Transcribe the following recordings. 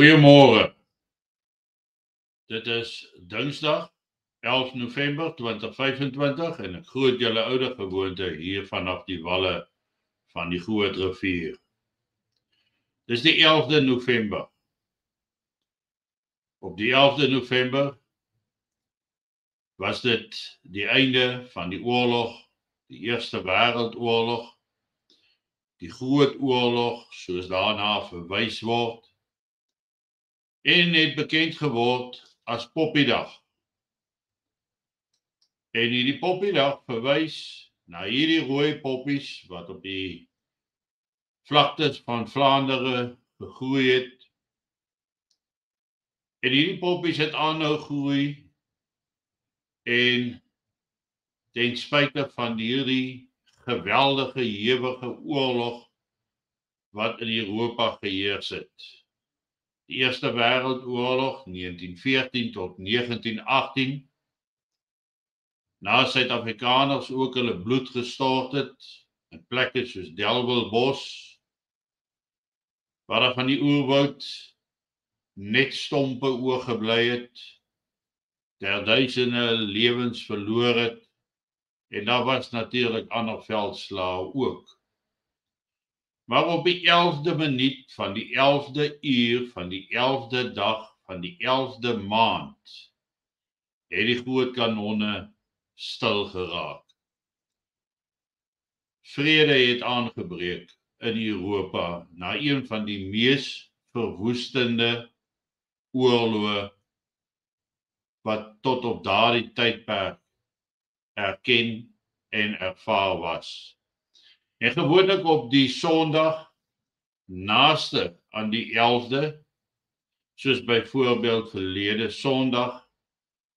Goeiemôre. Dit is Dinsdag 11 November 2025 en ek groet julle oude gewoonte hier vanaf die walle van die Groot Rivier. Dis die 11de November. Op die 11de November was dit die einde van die oorlog, die Eerste Wêreldoorlog, die Groot Oorlog, soos daarna verwys word, en het bekend geword as Poppiedag. En hierdie Poppiedag verwys na hierdie rooi poppies wat op die vlaktes van Vlaandere gegroei het. En hierdie poppies het aanhou groei en ten spyte van hierdie geweldige ewige oorlog wat in Europa geheers het. Die Eerste Wêreldoorlog 1914 tot 1918, na Suid-Afrikaners ook hulle bloed gestort het, in plekke soos Delwelbos, waar daar van die oerwoud net stompe oorgebly het, duisende lewens verloor het, en daar was natuurlik ander veldslae ook. Maar op die 11de minuut van die 11de uur van die 11de dag van die 11de maand het die groot kanonne stil geraak. Vrede het aangebreek in Europa na een van die mees verwoestende oorloë wat tot op daardie tydperk erken en ervaar was. En gewoonlik op die Sondag naaste aan die 11de, soos byvoorbeeld verlede Sondag,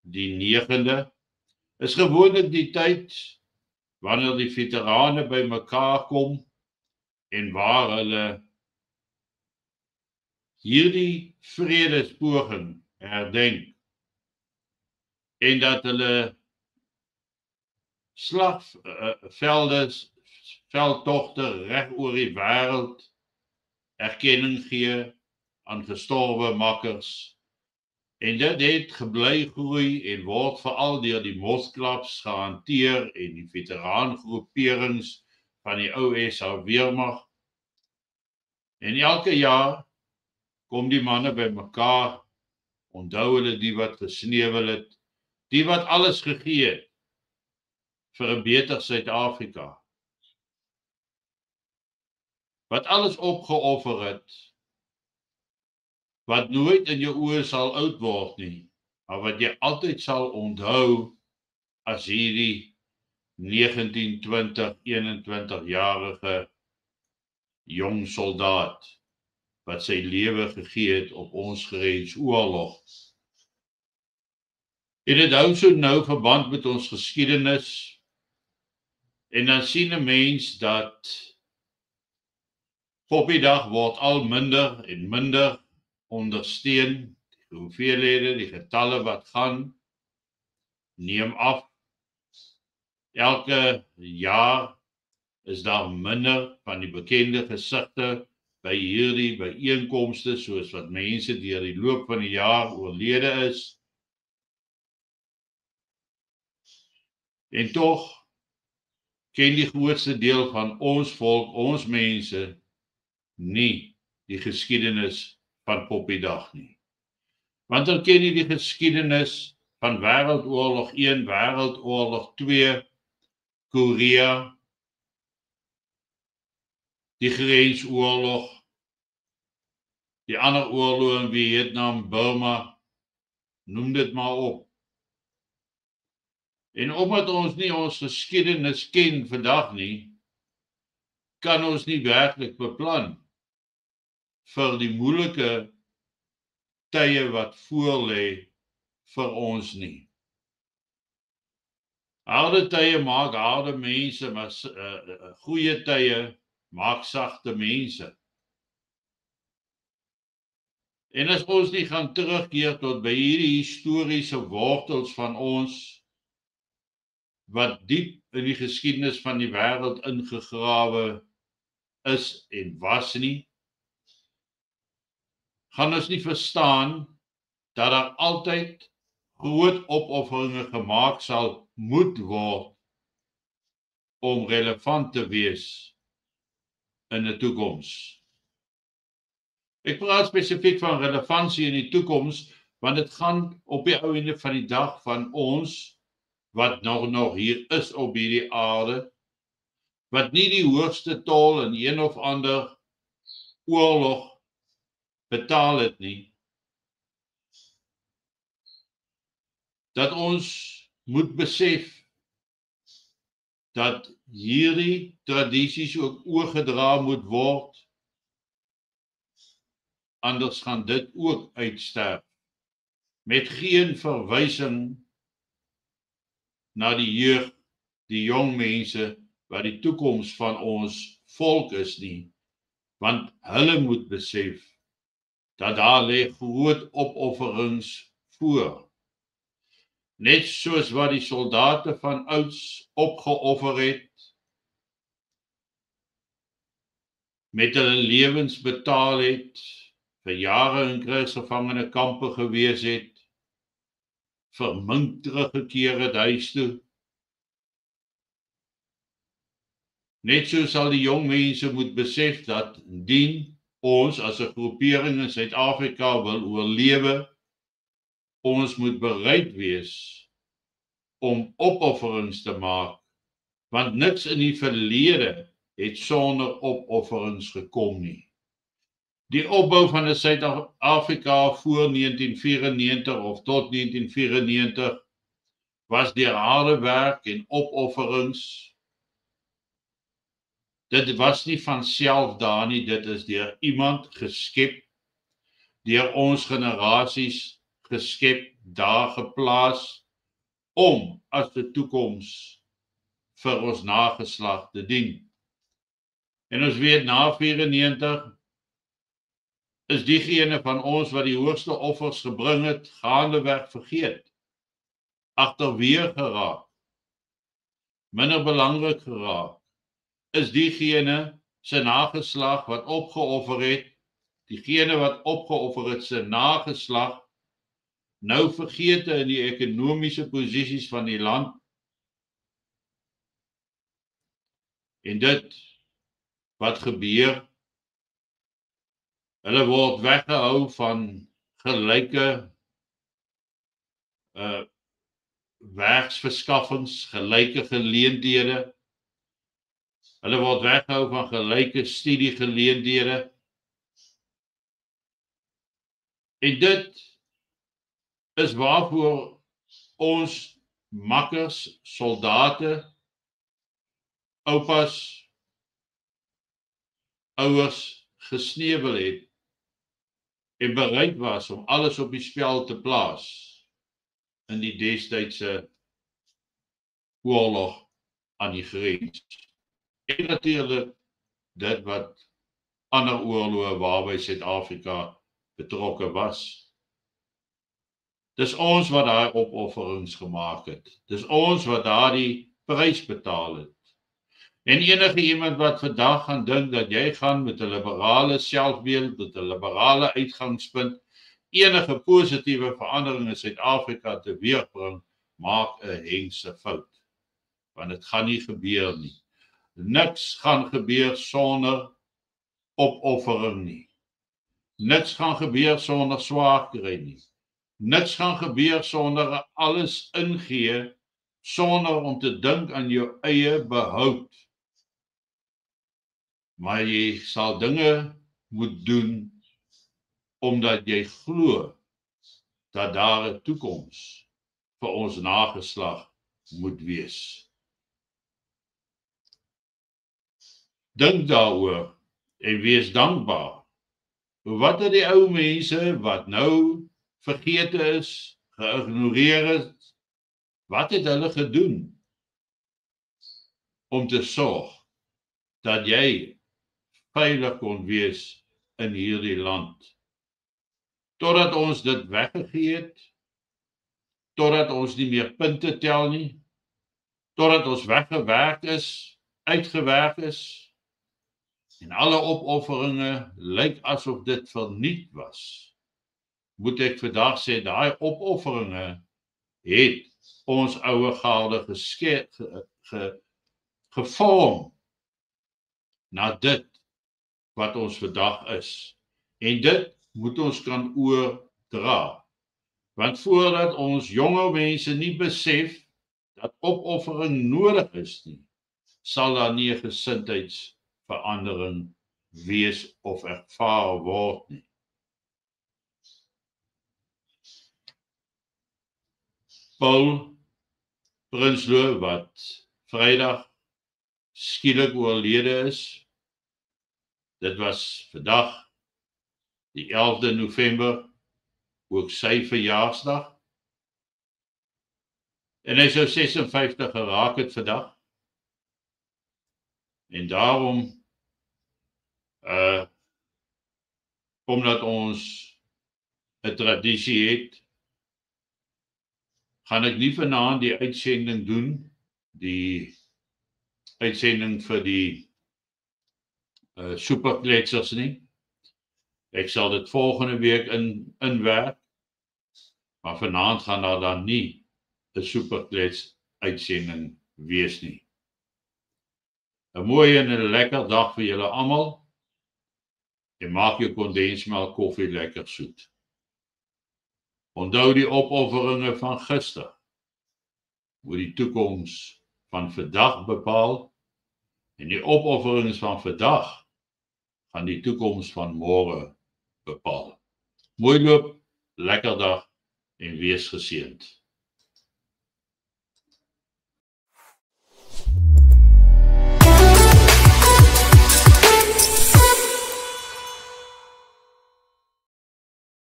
die 9de, is gewoonlik die tyd wanneer die veterane by mekaar kom en waar hulle hierdie vredespoging herdenk en dat hulle veldtogte reg oor die wêreld erkenning gee aan gestorwe makkers. En dit het gebly groei en word veral deur die Mosklubs gehanteer en die veteraangroeperings van die ou SA Weermag. En elke jaar kom die manne by mekaar, onthou hulle die wat gesneuwel het, die wat alles gegee het vir 'n beter Suid-Afrika. Wat alles opgeoffer het, wat nooit in jou oë sal oud word nie, maar wat jy altyd sal onthou as hierdie 19, 20, 21-jarige jong soldaat wat sy lewe gegee het op ons grensoorlog. En dit hou so nou verband met ons geskiedenis, en dan sien 'n mens dat Poppiedag word al minder en minder ondersteun. Die hoeveelhede, die getalle wat gaan, neem af. Elke jaar is daar minder van die bekende gesigte by hierdie byeenkomste, soos wat mense deur die loop van die jaar oorlede is. En tog ken die grootste deel van ons volk, ons mense, nie die geskiedenis van Poppiedag nie. Want hulle ken nie die geskiedenis van Wêreldoorlog 1, Wêreldoorlog 2, Korea, die grensoorlog, die ander oorloë in Vietnam, Burma, noem dit maar op. En omdat ons nie ons geskiedenis ken vandag nie, kan ons nie werklik beplan vir die moeilike tye wat voorlê vir ons nie. Harde tye maak harde mense, maar goeie tye maak sagte mense. En as ons nie gaan terugkeer tot by hierdie historiese wortels van ons, wat diep in die geskiedenis van die wêreld ingegrawe is en was nie, gaan ons nie verstaan dat daar altyd groot opofferinge gemaak sal moet word om relevant te wees in die toekoms. Ek praat spesifiek van relevantie in die toekoms, want dit gaan op die ou einde van die dag van ons, wat nog hier is op hierdie aarde, wat nie die hoogste tol in een of ander oorlog betaal het nie, dat ons moet besef dat hierdie tradisies ook oorgedra moet word, anders gaan dit ook uitsterf, met geen verwysing na die jeug, die jong mense, wat die toekoms van ons volk is nie, want hulle moet besef, dat daar lê groot opofferings voor. Net soos wat die soldate van ouds opgeoffer het, met hulle lewens betaal het, vir jare in krygsgevangene kampe gewees het, vermink teruggekeer het huis toe. Net so sal die jong mense moet besef dat indien ons as 'n groepering in Suid-Afrika wil oorlewe, ons moet bereid wees om opofferings te maak, want niks in die verlede het sonder opofferings gekom nie. Die opbou van 'n Suid-Afrika voor 1994 of tot 1994 was deur harde werk en opofferings. Dit was nie van self daar nie, dit is deur iemand geskep, deur ons generasies geskep, daar geplaas, om as die toekoms vir ons nageslag te dien. En ons weet, na 94 is diegene van ons wat die hoogste offers gebring het, gaandeweg vergeet, agterweer geraak, minder belangrik geraak, is diegene se nageslag wat opgeoffer het, diegene wat opgeoffer het se nageslag, nou vergete in die ekonomiese posisies van die land. En dit wat gebeur, hulle word weggehou van gelyke werksverskaffings, gelyke geleenthede. Hulle word weggehou van gelyke studiegeleenthede. En dit is waarvoor ons makkers, soldate, oupas, ouers gesneuwel het en bereid was om alles op die spel te plaas in die destydse oorlog aan die grens. En natuurlik dit wat ander oorloë waarby Suid-Afrika betrokke was. Dis ons wat daai opofferings gemaak het. Dis ons wat daardie prys betaal het. En enige iemand wat vandag gaan dink dat jy gaan met 'n liberale selfbeeld, met 'n liberale uitgangspunt, enige positiewe verandering in Suid-Afrika teweegbring, maak 'n hengse fout. Want dit gaan nie gebeur nie. Niks gaan gebeur sonder opoffering nie. Niks gaan gebeur sonder swaar kry nie. Niks gaan gebeur sonder alles ingee, sonder om te dink aan jou eie behoud. Maar jy sal dinge moet doen, omdat jy glo dat daar 'n toekoms vir ons nageslag moet wees. Dink daaroor en wees dankbaar. Wat het die ou mense wat nou vergete is, geïgnoreer het, wat het hulle gedoen om te sorg dat jy veilig kon wees in hierdie land? Totdat ons dit weggegee het, totdat ons nie meer punte tel nie, totdat ons weggewerk is, uitgewerk is, en alle opofferinge lyk asof dit verniet was. moet ek vandag sê, daai opofferinge het ons ouer garde gevorm na dit wat ons vandag is. En dit moet ons kan oordra. Want voordat ons jonge mense nie besef dat opoffering nodig is nie, sal daar nie 'n gesindheidsverandering wees of ervaar word nie. Paul Prinsloo, wat Vrydag skielik oorlede is, dit was vandag die 11de November, ook sy verjaarsdag. En hy sou 56 geraak het vandag. En daarom, omdat ons 'n tradisie het, gaan ek nie vanaand die uitsending doen, die uitsending vir die superkletsers nie. Ek sal dit volgende week inwerk, maar vanaand gaan daar dan nie 'n superklets uitsending wees nie. 'n Mooi en 'n lekker dag vir julle almal. En maak jou kondensmelk koffie lekker soet. Onthou die opofferinge van gister moet die toekoms van vandag bepaal, en die opofferings van vandag gaan die toekoms van môre bepaal. Mooi loop, lekker dag en wees geseënd.